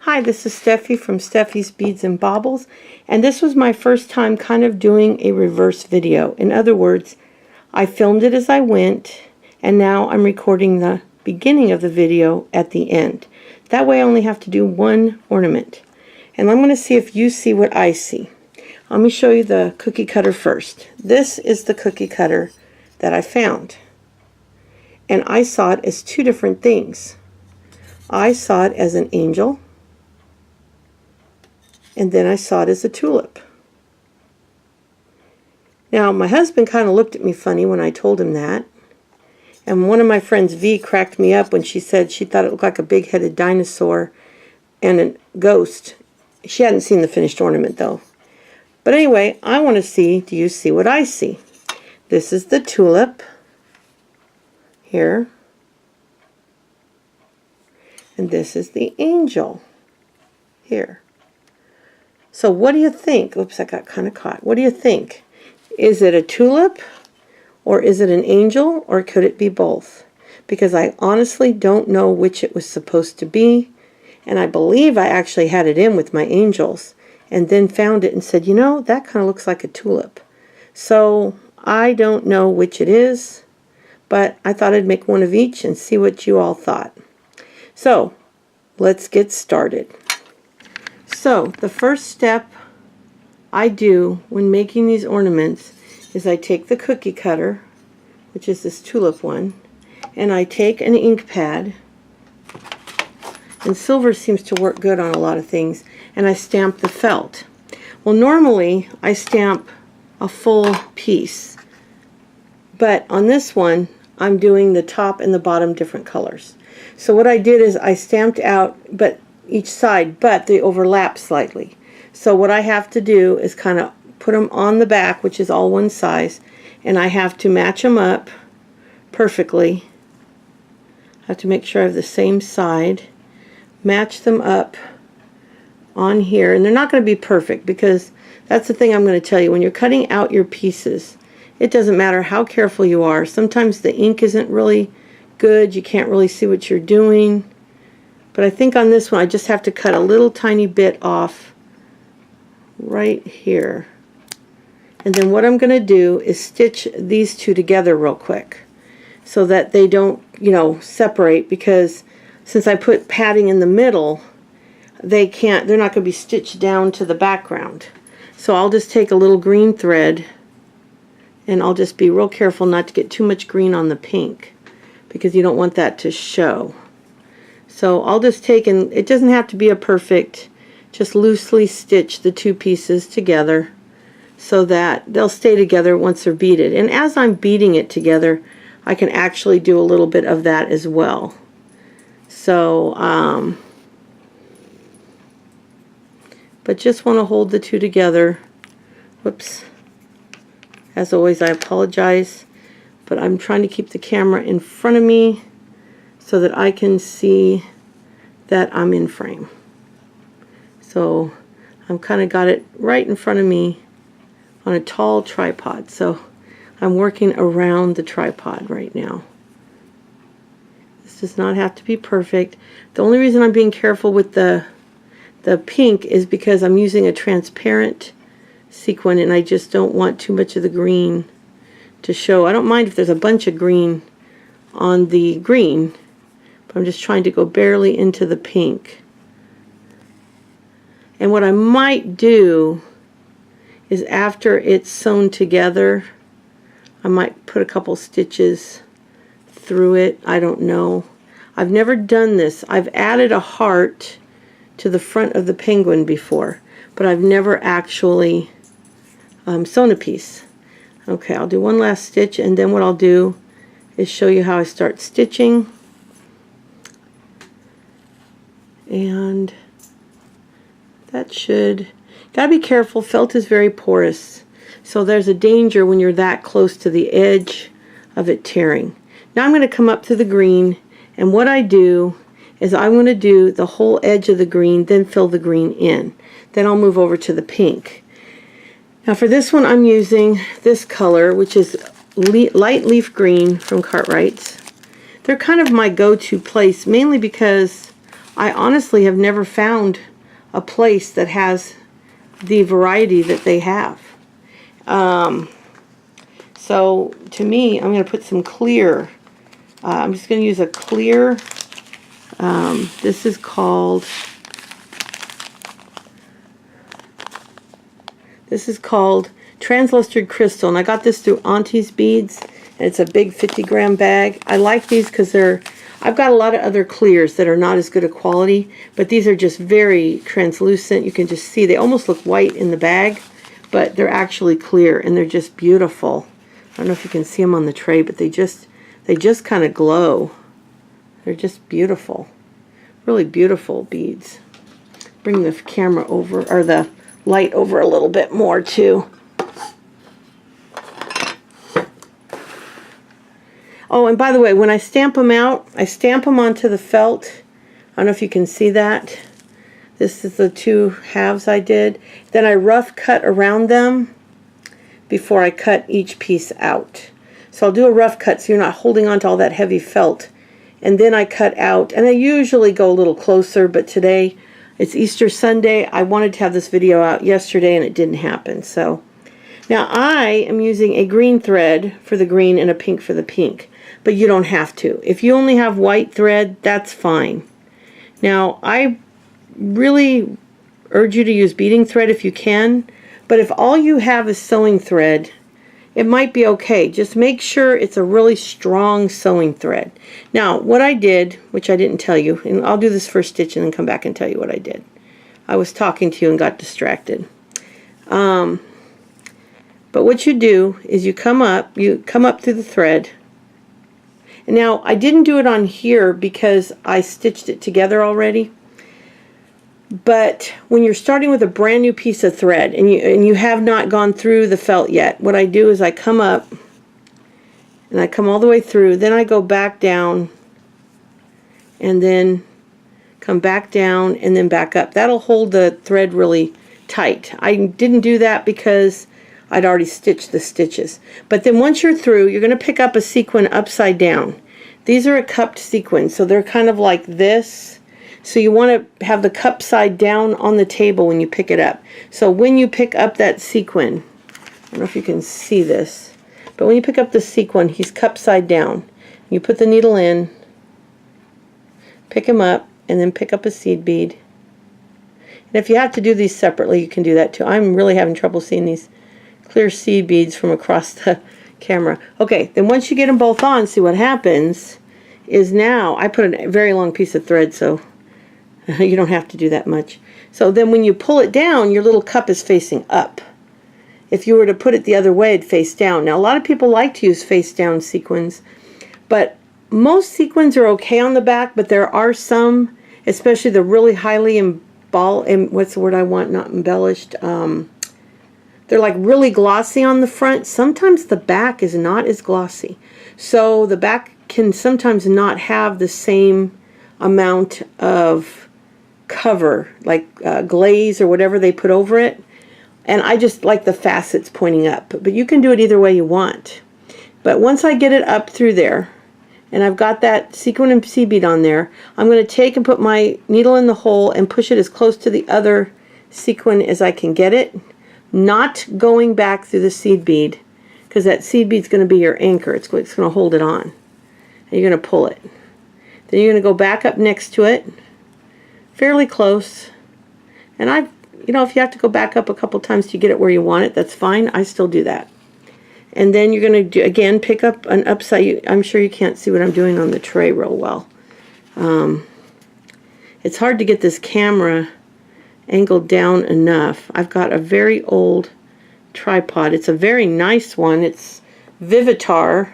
Hi, this is Steffi from Steffi's Beads and Baubles, and this was my first time kind of doing a reverse video. In other words, I filmed it as I went, and now I'm recording the beginning of the video at the end. That way I only have to do one ornament. And I'm going to see if you see what I see. Let me show you the cookie cutter first. This is the cookie cutter that I found. And I saw it as two different things. I saw it as an angel, and then I saw it as a tulip. Now, my husband kind of looked at me funny when I told him that. And one of my friends, V, cracked me up when she said she thought it looked like a big-headed dinosaur and a ghost. She hadn't seen the finished ornament, though. But anyway, I want to see, do you see what I see? This is the tulip here. And this is the angel here. So what do you think? Oops, I got kind of caught. What do you think? Is it a tulip, or is it an angel, or could it be both? Because I honestly don't know which it was supposed to be, and I believe I actually had it in with my angels, and then found it and said, you know, that kind of looks like a tulip. So I don't know which it is, but I thought I'd make one of each and see what you all thought. So let's get started. So the first step I do when making these ornaments is I take the cookie cutter, which is this tulip one, and I take an ink pad, and silver seems to work good on a lot of things, and I stamp the felt. Well, normally I stamp a full piece, but on this one I'm doing the top and the bottom different colors. So what I did is I stamped out each side, but they overlap slightly. So what I have to do is kind of put them on the back, which is all one size, and I have to match them up perfectly. I have to make sure I have the same side, match them up on here, and they're not going to be perfect, because that's the thing I'm going to tell you. When you're cutting out your pieces, it doesn't matter how careful you are. Sometimes the ink isn't really good, you can't really see what you're doing. But I think on this one I just have to cut a little tiny bit off right here. And then what I'm going to do is stitch these two together real quick so that they don't, separate, because since I put padding in the middle, they're not going to be stitched down to the background. So I'll just take a little green thread, and I'll just be real careful not to get too much green on the pink, because you don't want that to show. So I'll just take, and it doesn't have to be a perfect, just loosely stitch the two pieces together so that they'll stay together once they're beaded. And as I'm beading it together, I can actually do a little bit of that as well. So, but just want to hold the two together. Whoops. As always, I apologize, but I'm trying to keep the camera in front of me so that I can see that I'm in frame. So I'm kind of got it right in front of me on a tall tripod. So I'm working around the tripod right now. This does not have to be perfect. The only reason I'm being careful with the pink is because I'm using a transparent sequin, and I just don't want too much of the green to show. I don't mind if there's a bunch of green on the green, but I'm just trying to go barely into the pink. And what I might do is, after it's sewn together, I might put a couple stitches through it. I don't know. I've never done this. I've added a heart to the front of the penguin before, but I've never actually sewn a piece. Okay, I'll do one last stitch, and then what I'll do is show you how I start stitching. And that should, gotta be careful, felt is very porous, so there's a danger when you're that close to the edge of it tearing. Now I'm going to come up to the green, and what I do is I'm going to do the whole edge of the green, then fill the green in. Then I'll move over to the pink. Now for this one I'm using this color, which is light leaf green from Cartwright's. They're kind of my go-to place, mainly because I honestly have never found a place that has the variety that they have. So to me, I'm going to put some clear. I'm just going to use a clear. This is called translustered crystal, and I got this through Auntie's Beads, and it's a big 50-gram bag. I like these because I've got a lot of other clears that are not as good a quality, but these are just very translucent. You can just see they almost look white in the bag, but they're actually clear, and they're just beautiful. I don't know if you can see them on the tray, but they just kind of glow. They're just beautiful. Really beautiful beads. Bring the camera over, or the light over a little bit more too. Oh, and by the way, when I stamp them out, I stamp them onto the felt. I don't know if you can see that. This is the two halves I did. Then I rough cut around them before I cut each piece out. So I'll do a rough cut so you're not holding on to all that heavy felt. And then I cut out, and I usually go a little closer, but today it's Easter Sunday. I wanted to have this video out yesterday and it didn't happen. So now I am using a green thread for the green and a pink for the pink, but you don't have to. If you only have white thread, that's fine. Now I really urge you to use beading thread if you can, but if all you have is sewing thread, it might be okay. Just make sure it's a really strong sewing thread. Now, what I did, which I didn't tell you, and I'll do this first stitch and then come back and tell you what I did. I was talking to you and got distracted. But what you do is you come up through the thread. And now, I didn't do it on here because I stitched it together already. But when you're starting with a brand new piece of thread and you have not gone through the felt yet, what I do is I come up and I come all the way through, then I go back down and then come back down and then back up. That'll hold the thread really tight. I didn't do that because I'd already stitched the stitches. But then once you're through, you're going to pick up a sequin upside down. These are a cupped sequin, so they're kind of like this. So you want to have the cup side down on the table when you pick it up. So when you pick up that sequin, I don't know if you can see this, but when you pick up the sequin, he's cup side down. You put the needle in, pick him up, and then pick up a seed bead. And if you have to do these separately, you can do that too. I'm really having trouble seeing these clear seed beads from across the camera. Okay, then once you get them both on, see what happens is now, I put a very long piece of thread, so you don't have to do that much. So then when you pull it down, your little cup is facing up. If you were to put it the other way, it'd face down. Now, a lot of people like to use face down sequins, but most sequins are okay on the back, but there are some, especially the really highly what's the word I want, not embellished, they're like really glossy on the front. Sometimes the back is not as glossy. So the back can sometimes not have the same amount of cover, like glaze or whatever they put over it. And I just like the facets pointing up. But you can do it either way you want. But once I get it up through there, and I've got that sequin and seed bead on there, I'm going to take and put my needle in the hole and push it as close to the other sequin as I can get it. Not going back through the seed bead, because that seed bead's going to be your anchor. It's going to hold it on. And you're going to pull it. Then you're going to go back up next to it, fairly close. And if you have to go back up a couple times to get it where you want it, that's fine. I still do that. And then you're going to, again, pick up an upside. I'm sure you can't see what I'm doing on the tray real well. It's hard to get this camera angled down enough. I've got a very old tripod. It's a very nice one. It's Vivitar.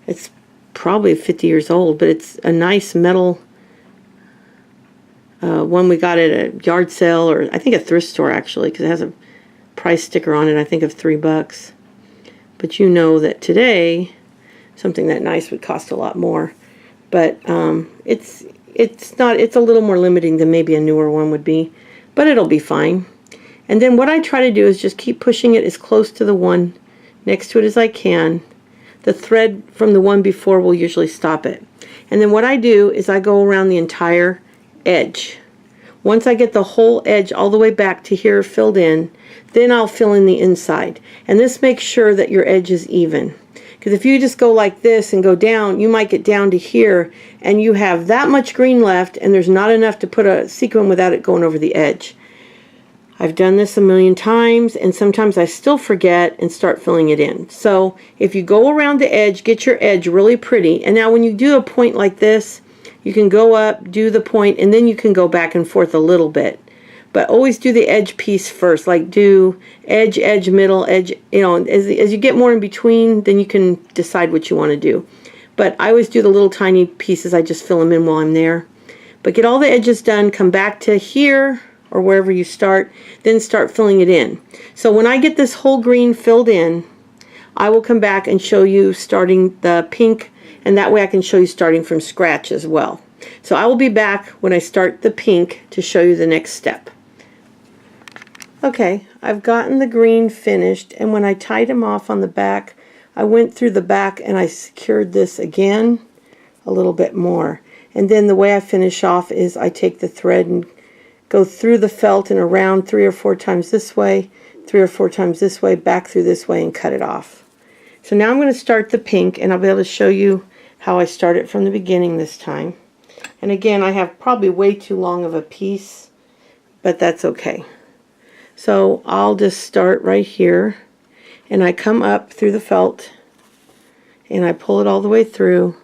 It's probably 50 years old, but it's a nice metal one we got at a yard sale, or I think a thrift store actually, because it has a price sticker on it, I think of $3. But you know that today something that nice would cost a lot more. But it's a little more limiting than maybe a newer one would be, but it'll be fine. And then what I try to do is just keep pushing it as close to the one next to it as I can. The thread from the one before will usually stop it. And then what I do is I go around the entire edge. Once I get the whole edge all the way back to here filled in, then I'll fill in the inside. And this makes sure that your edge is even. Because if you just go like this and go down, you might get down to here and you have that much green left and there's not enough to put a sequin without it going over the edge. I've done this a million times and sometimes I still forget and start filling it in. So if you go around the edge, get your edge really pretty. And now when you do a point like this, you can go up, do the point, and then you can go back and forth a little bit. But always do the edge piece first, like do edge, edge, middle, edge, you know, as you get more in between, then you can decide what you want to do. But I always do the little tiny pieces, I just fill them in while I'm there. But get all the edges done, come back to here, or wherever you start, then start filling it in. So when I get this whole green filled in, I will come back and show you starting the pink, and that way I can show you starting from scratch as well. So I will be back when I start the pink to show you the next step. Okay, I've gotten the green finished, and when I tied him off on the back, I went through the back and I secured this again a little bit more. And then the way I finish off is I take the thread and go through the felt and around 3 or 4 times this way, 3 or 4 times this way, back through this way, and cut it off. So now I'm going to start the pink, and I'll be able to show you how I start it from the beginning this time. And again, I have probably way too long of a piece, but that's okay. So I'll just start right here, and I come up through the felt, and I pull it all the way through.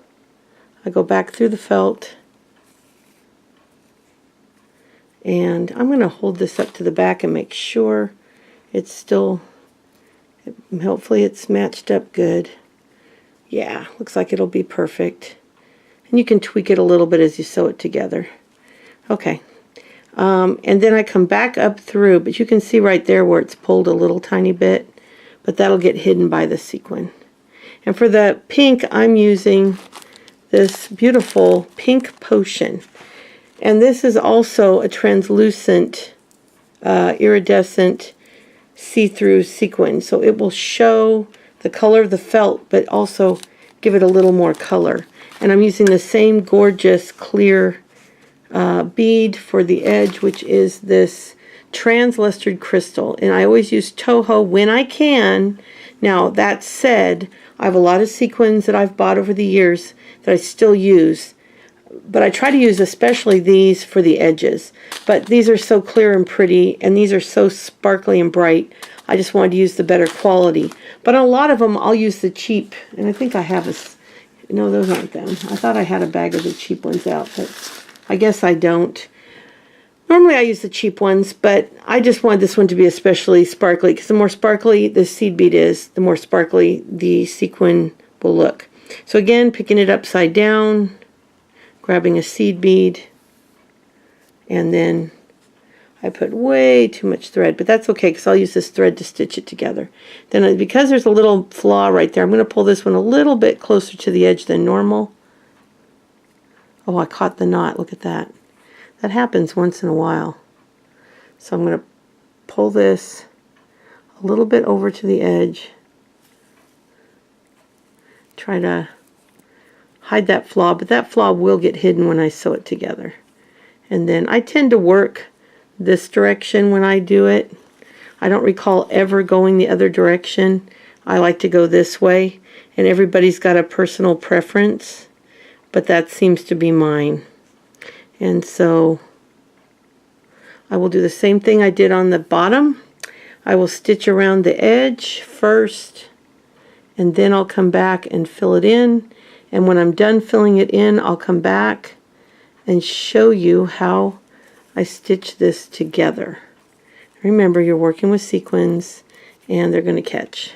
I go back through the felt, and I'm going to hold this up to the back and make sure it's still, hopefully it's matched up good. Yeah, looks like it'll be perfect. And you can tweak it a little bit as you sew it together. Okay. And then I come back up through, but you can see right there where it's pulled a little tiny bit, but that'll get hidden by the sequin. And for the pink, I'm using this beautiful pink potion. And this is also a translucent, iridescent, see-through sequin. So it will show the color of the felt, but also give it a little more color. And I'm using the same gorgeous clear bead for the edge, which is this translustered crystal. And I always use Toho when I can. Now, that said, I have a lot of sequins that I've bought over the years that I still use. But I try to use especially these for the edges. But these are so clear and pretty, and these are so sparkly and bright. I just wanted to use the better quality. But on a lot of them, I'll use the cheap. And I think I have a... No, those aren't them. I thought I had a bag of the cheap ones out, but I guess I don't. Normally I use the cheap ones, but I just wanted this one to be especially sparkly, because the more sparkly the seed bead is, the more sparkly the sequin will look. So again, picking it upside down, grabbing a seed bead, and then I put way too much thread, but that's okay because I'll use this thread to stitch it together. Then because there's a little flaw right there, I'm going to pull this one a little bit closer to the edge than normal. Oh, I caught the knot. Look at that. That happens once in a while. So I'm going to pull this a little bit over to the edge. Try to hide that flaw, but that flaw will get hidden when I sew it together. And then I tend to work this direction when I do it. I don't recall ever going the other direction. I like to go this way, and everybody's got a personal preference, but that seems to be mine. And so I will do the same thing I did on the bottom. I will stitch around the edge first, and then I'll come back and fill it in. And when I'm done filling it in, I'll come back and show you how I stitch this together. Remember, you're working with sequins and they're going to catch.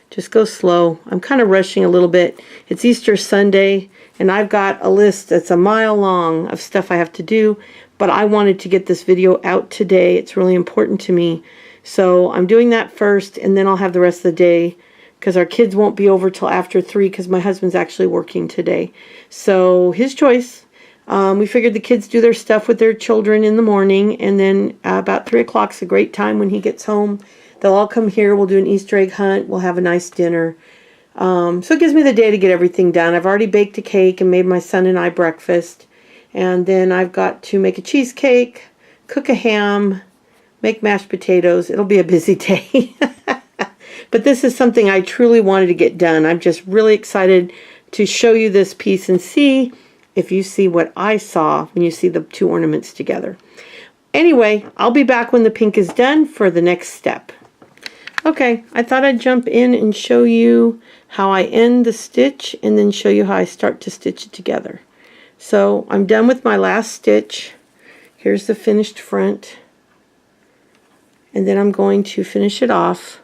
Just go slow. I'm kind of rushing a little bit. It's Easter Sunday and I've got a list that's a mile long of stuff I have to do, but I wanted to get this video out today. It's really important to me. So I'm doing that first, and then I'll have the rest of the day because our kids won't be over till after 3 because my husband's actually working today. So his choice. We figured the kids do their stuff with their children in the morning, and then about 3 o'clock is a great time when he gets home. They'll all come here. We'll do an Easter egg hunt. We'll have a nice dinner. So it gives me the day to get everything done. I've already baked a cake and made my son and I breakfast. And then I've got to make a cheesecake, cook a ham, make mashed potatoes. It'll be a busy day. But this is something I truly wanted to get done. I'm just really excited to show you this piece and see if you see what I saw when you see the two ornaments together. Anyway, I'll be back when the pink is done for the next step. Okay, I thought I'd jump in and show you how I end the stitch and then show you how I start to stitch it together. So I'm done with my last stitch. Here's the finished front. And then I'm going to finish it off.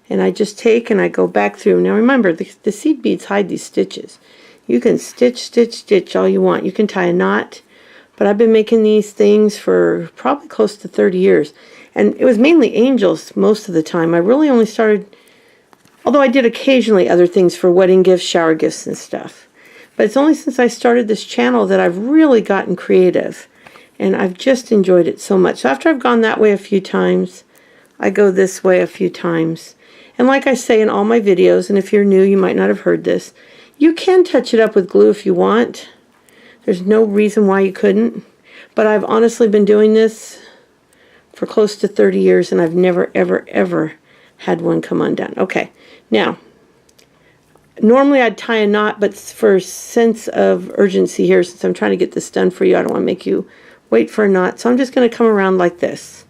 And I just take and I go back through. Now remember, the seed beads hide these stitches. You can stitch, stitch, stitch all you want. You can tie a knot. But I've been making these things for probably close to 30 years. And it was mainly angels most of the time. I really only started, although I did occasionally other things for wedding gifts, shower gifts, and stuff. But it's only since I started this channel that I've really gotten creative. And I've just enjoyed it so much. So after I've gone that way a few times, I go this way a few times. And like I say in all my videos, and if you're new, you might not have heard this, you can touch it up with glue if you want. There's no reason why you couldn't. But I've honestly been doing this for close to 30 years, and I've never, ever, ever had one come undone. Okay, now, normally I'd tie a knot, but for sense of urgency here, since I'm trying to get this done for you, I don't want to make you wait for a knot. So I'm just going to come around like this.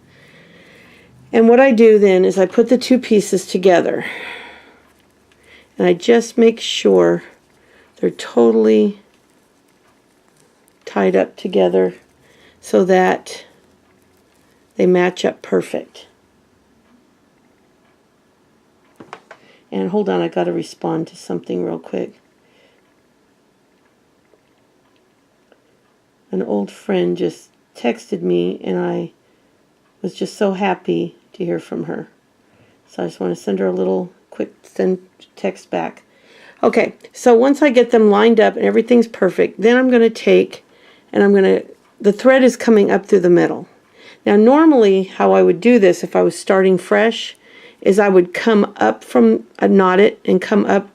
And what I do then is I put the two pieces together. And I just make sure they're totally tied up together so that they match up perfect. And hold on, I got to respond to something real quick. An old friend just texted me, and I was just so happy to hear from her. So I just want to send her a little quick text back. Okay, so once I get them lined up and everything's perfect, then I'm going to take and the thread is coming up through the middle. Now normally how I would do this if I was starting fresh is I would come up from, I'd knot it and come up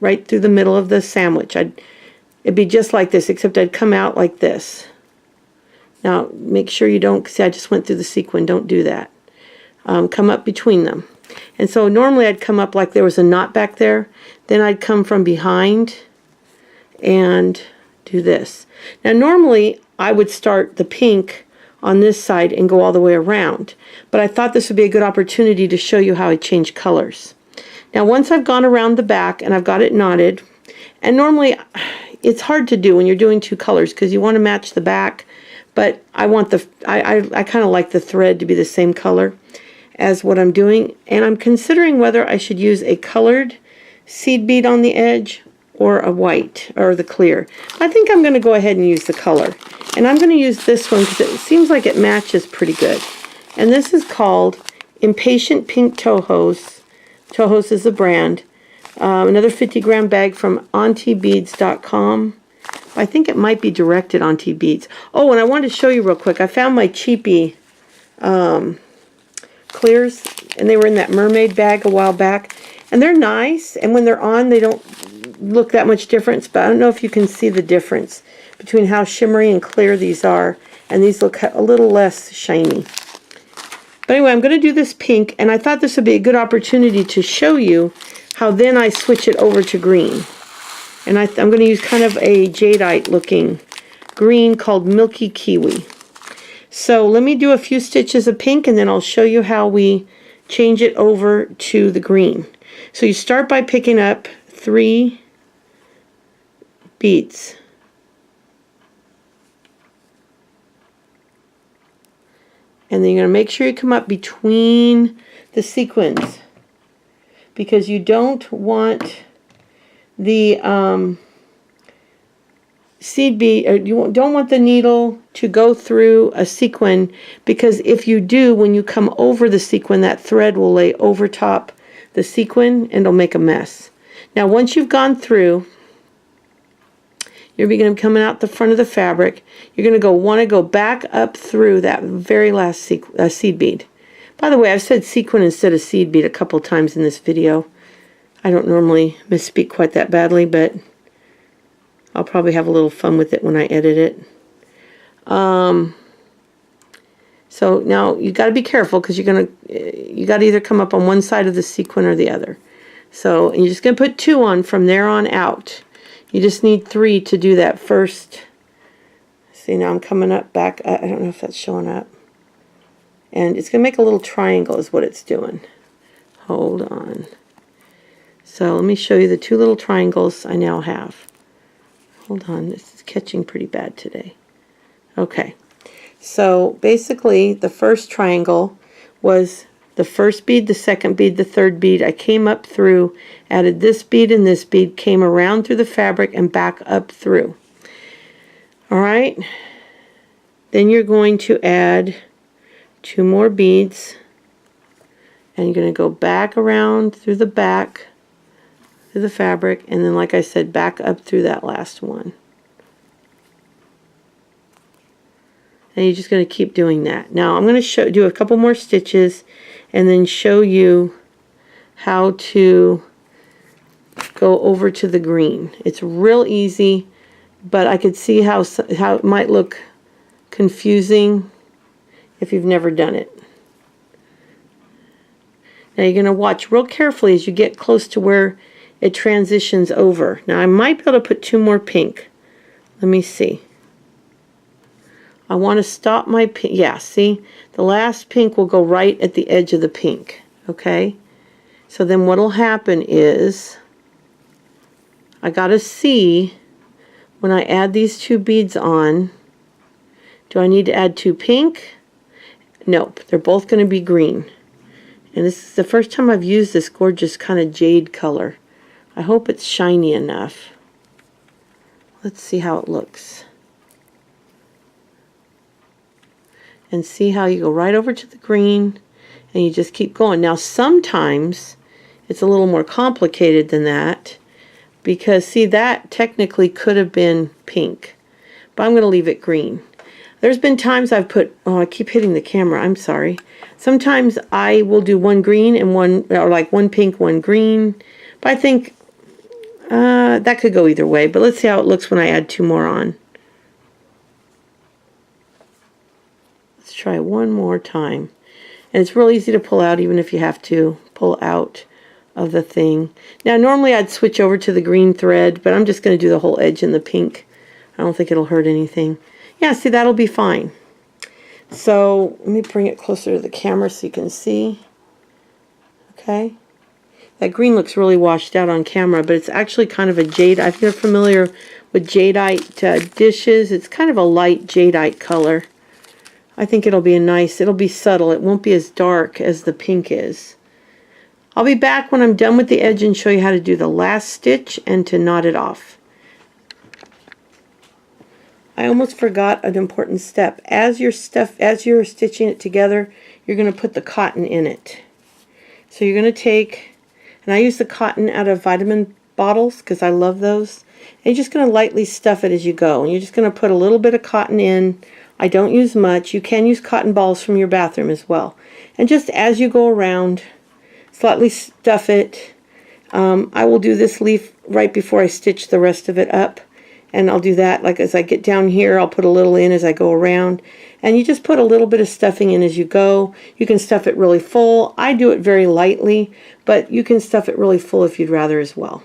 right through the middle of the sandwich. It'd be just like this, except I'd come out like this. Now make sure you don't, see I just went through the sequin, don't do that. Come up between them. And so normally I'd come up like there was a knot back there, then I'd come from behind and do this. Now normally I would start the pink on this side and go all the way around, but I thought this would be a good opportunity to show you how I change colors. Now once I've gone around the back and I've got it knotted, and normally it's hard to do when you're doing two colors because you want to match the back, but I want I kind of like the thread to be the same color as what I'm doing, and I'm considering whether I should use a colored seed bead on the edge or a white or the clear. I think I'm going to go ahead and use the color, and I'm going to use this one because it seems like it matches pretty good. And this is called Impatient Pink Tohos. Tohos is the brand. Another 50-gram bag from AuntieBeads.com. I think it might be directed Auntie Beads. Oh, and I wanted to show you real quick. I found my cheapie clears, and they were in that mermaid bag a while back. And they're nice, and when they're on, they don't look that much difference, but I don't know if you can see the difference between how shimmery and clear these are, and these look a little less shiny. But anyway, I'm going to do this pink, and I thought this would be a good opportunity to show you how then I switch it over to green. And I'm going to use kind of a jadeite looking green called Milky Kiwi. So let me do a few stitches of pink, and then I'll show you how we change it over to the green. So you start by picking up 3 beads. And then you're going to make sure you come up between the sequins, because you don't want the seed bead, or you don't want the needle to go through a sequin, because if you do, when you come over the sequin, that thread will lay over top the sequin and it'll make a mess. Now once you've gone through, you're going to be coming out the front of the fabric. You're going to want to go back up through that very last seed bead. By the way, I've said sequin instead of seed bead a couple times in this video. I don't normally misspeak quite that badly, but I'll probably have a little fun with it when I edit it. So now you got to be careful because you got to either come up on one side of the sequin or the other. So you're just going to put 2 on from there on out. You just need 3 to do that first. See, now I'm coming up back. I don't know if that's showing up. And it's going to make a little triangle is what it's doing. Hold on. So let me show you the 2 little triangles I now have. Hold on, this is catching pretty bad today. Okay, so basically the first triangle was the first bead, the second bead, the third bead. I came up through, added this bead and this bead, came around through the fabric and back up through. All right, then you're going to add 2 more beads, and you're going to go back around through the back, through the fabric, and then like I said, back up through that last one. And you're just going to keep doing that. Now I'm going to do a couple more stitches and then show you how to go over to the green. It's real easy, but I could see how it might look confusing if you've never done it. Now you're going to watch real carefully as you get close to where it transitions over. Now I might be able to put 2 more pink. Let me see. I want to stop my pink. Yeah, see? The last pink will go right at the edge of the pink. Okay? So then what will happen is I got to see when I add these 2 beads on, do I need to add 2 pink? Nope, they're both going to be green. And this is the first time I've used this gorgeous kind of jade color. I hope it's shiny enough. Let's see how it looks. And see how you go right over to the green and you just keep going. Now sometimes it's a little more complicated than that because see, that technically could have been pink, but I'm going to leave it green. There's been times I've put, oh, I keep hitting the camera, I'm sorry. Sometimes I will do 1 green and 1, or like 1 pink, 1 green, but I think that could go either way, but let's see how it looks when I add 2 more on. Let's try one more time. And it's real easy to pull out even if you have to pull out of the thing. Now normally I'd switch over to the green thread, but I'm just going to do the whole edge in the pink. I don't think it'll hurt anything. Yeah, see, that'll be fine. So let me bring it closer to the camera so you can see. Okay. That green looks really washed out on camera, but it's actually kind of a jade. If you're familiar with jadeite dishes, it's kind of a light jadeite color. I think it'll be it'll be subtle. It won't be as dark as the pink is. I'll be back when I'm done with the edge and show you how to do the last stitch and to knot it off. I almost forgot an important step. As you're stitching it together, you're going to put the cotton in it. So you're going to take, and I use the cotton out of vitamin bottles because I love those. And you're just going to lightly stuff it as you go. And you're just going to put a little bit of cotton in. I don't use much. You can use cotton balls from your bathroom as well. And just as you go around, slightly stuff it. I will do this leaf right before I stitch the rest of it up. And I'll do that, like as I get down here, I'll put a little in as I go around. And you just put a little bit of stuffing in as you go. You can stuff it really full. I do it very lightly, but you can stuff it really full if you'd rather as well.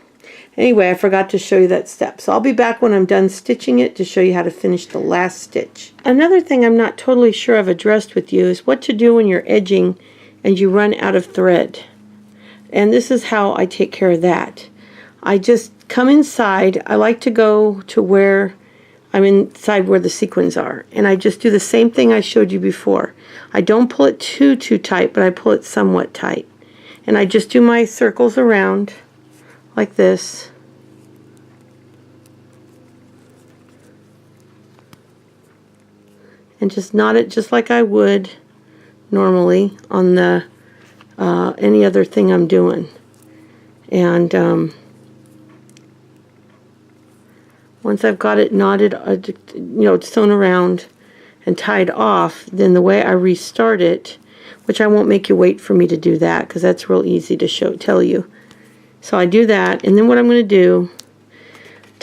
Anyway, I forgot to show you that step. So I'll be back when I'm done stitching it to show you how to finish the last stitch. Another thing I'm not totally sure I've addressed with you is what to do when you're edging and you run out of thread. And this is how I take care of that. I just come inside. I like to go to where I'm inside where the sequins are. And I just do the same thing I showed you before. I don't pull it too tight, but I pull it somewhat tight. And I just do my circles around like this. And just knot it just like I would normally on the any other thing I'm doing. And once I've got it knotted, sewn around and tied off, then the way I restart it, which I won't make you wait for me to do that because that's real easy to tell you. So I do that, and then what I'm going to do,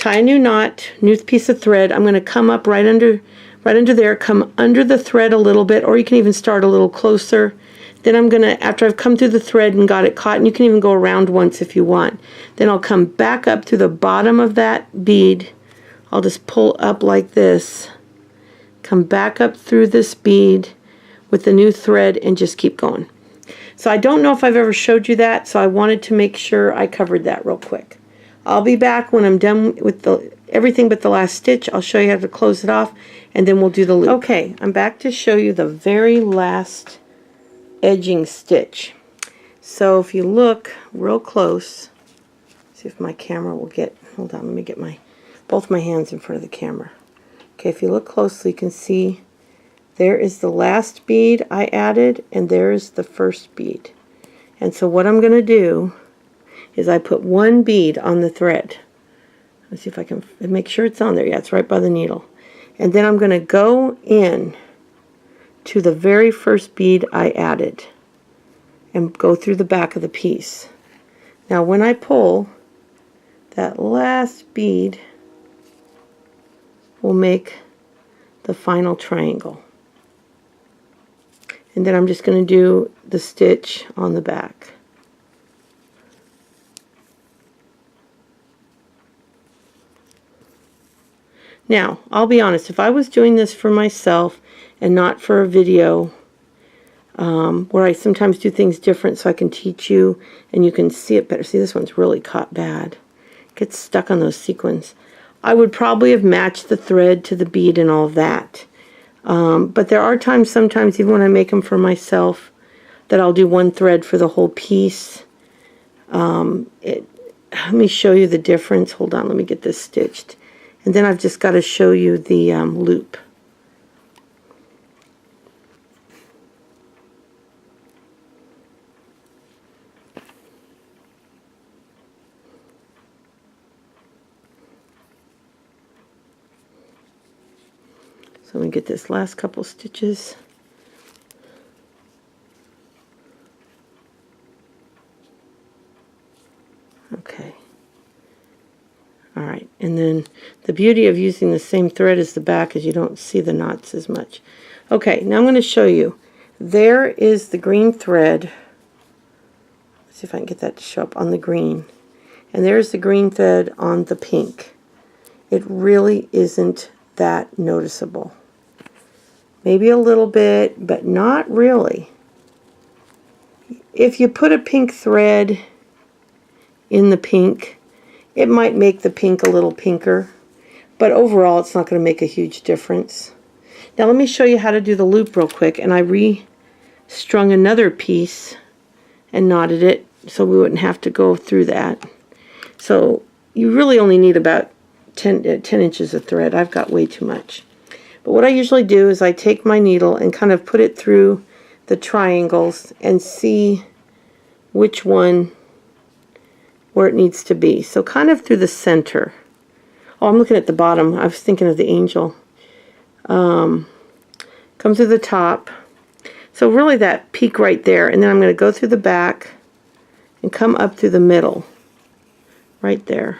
tie a new knot, new piece of thread. I'm going to come up right under there, come under the thread a little bit, or you can even start a little closer. Then I'm going to, after I've come through the thread and got it caught, and you can even go around once if you want, then I'll come back up through the bottom of that bead. I'll just pull up like this, come back up through this bead with the new thread, and just keep going. So I don't know if I've ever showed you that, so I wanted to make sure I covered that real quick. I'll be back when I'm done with everything but the last stitch. I'll show you how to close it off, and then we'll do the loop. Okay, I'm back to show you the very last edging stitch. So if you look real close, see if my camera will get, hold on, let me get both my hands in front of the camera. Okay, if you look closely, you can see there is the last bead I added, and there is the first bead. And so what I'm going to do is I put one bead on the thread. Let's see if I can make sure it's on there. Yeah, it's right by the needle. And then I'm going to go in to the very first bead I added and go through the back of the piece. Now when I pull, that last bead will make the final triangle. And then I'm just going to do the stitch on the back. Now, I'll be honest, if I was doing this for myself and not for a video, where I sometimes do things different so I can teach you and you can see it better. See, this one's really caught bad. It gets stuck on those sequins. I would probably have matched the thread to the bead and all of that. But there are times, sometimes, even when I make them for myself, that I'll do one thread for the whole piece. Let me show you the difference. Hold on, let me get this stitched. And then I've just got to show you the loop. So let me get this last couple stitches. Okay. All right, and then the beauty of using the same thread as the back is you don't see the knots as much. Okay, now I'm going to show you. There is the green thread. Let's see if I can get that to show up on the green. And there's the green thread on the pink. It really isn't that noticeable. Maybe a little bit, but not really. If you put a pink thread in the pink, it might make the pink a little pinker, but overall it's not going to make a huge difference. Now let me show you how to do the loop real quick, and I restrung another piece and knotted it so we wouldn't have to go through that. So you really only need about 10 inches of thread. I've got way too much. But what I usually do is I take my needle and kind of put it through the triangles and see which one where it needs to be. So kind of through the center. Oh, I'm looking at the bottom. I was thinking of the angel. Come through the top. So really that peak right there. And then I'm going to go through the back and come up through the middle. Right there.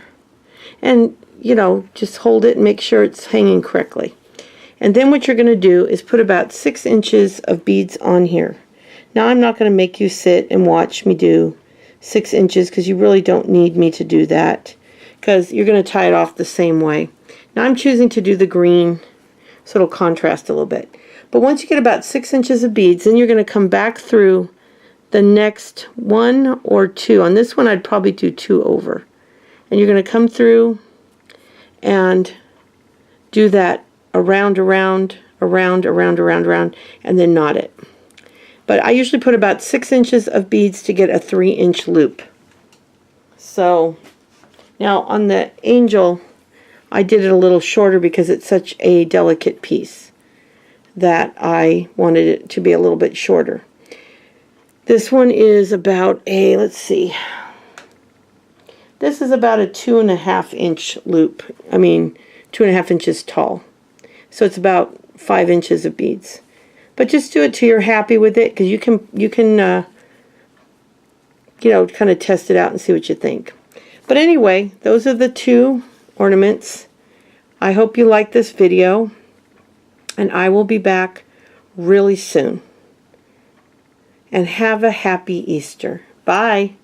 And, you know, just hold it and make sure it's hanging correctly. And then what you're going to do is put about 6 inches of beads on here. Now I'm not going to make you sit and watch me do 6 inches because you really don't need me to do that because you're going to tie it off the same way. Now I'm choosing to do the green so it'll contrast a little bit. But once you get about 6 inches of beads, then you're going to come back through the next 1 or 2. On this one I'd probably do 2 over. And you're going to come through and do that around, and then knot it. But I usually put about 6 inches of beads to get a 3-inch loop. So now on the angel, I did it a little shorter because it's such a delicate piece that I wanted it to be a little bit shorter. This one is about a, let's see, this is about a 2.5 inch loop. I mean, 2.5 inches tall. So it's about 5 inches of beads. But just do it till you're happy with it, because you can you know, kind of test it out and see what you think. But anyway, those are the 2 ornaments. I hope you like this video, and I will be back really soon. And have a happy Easter. Bye.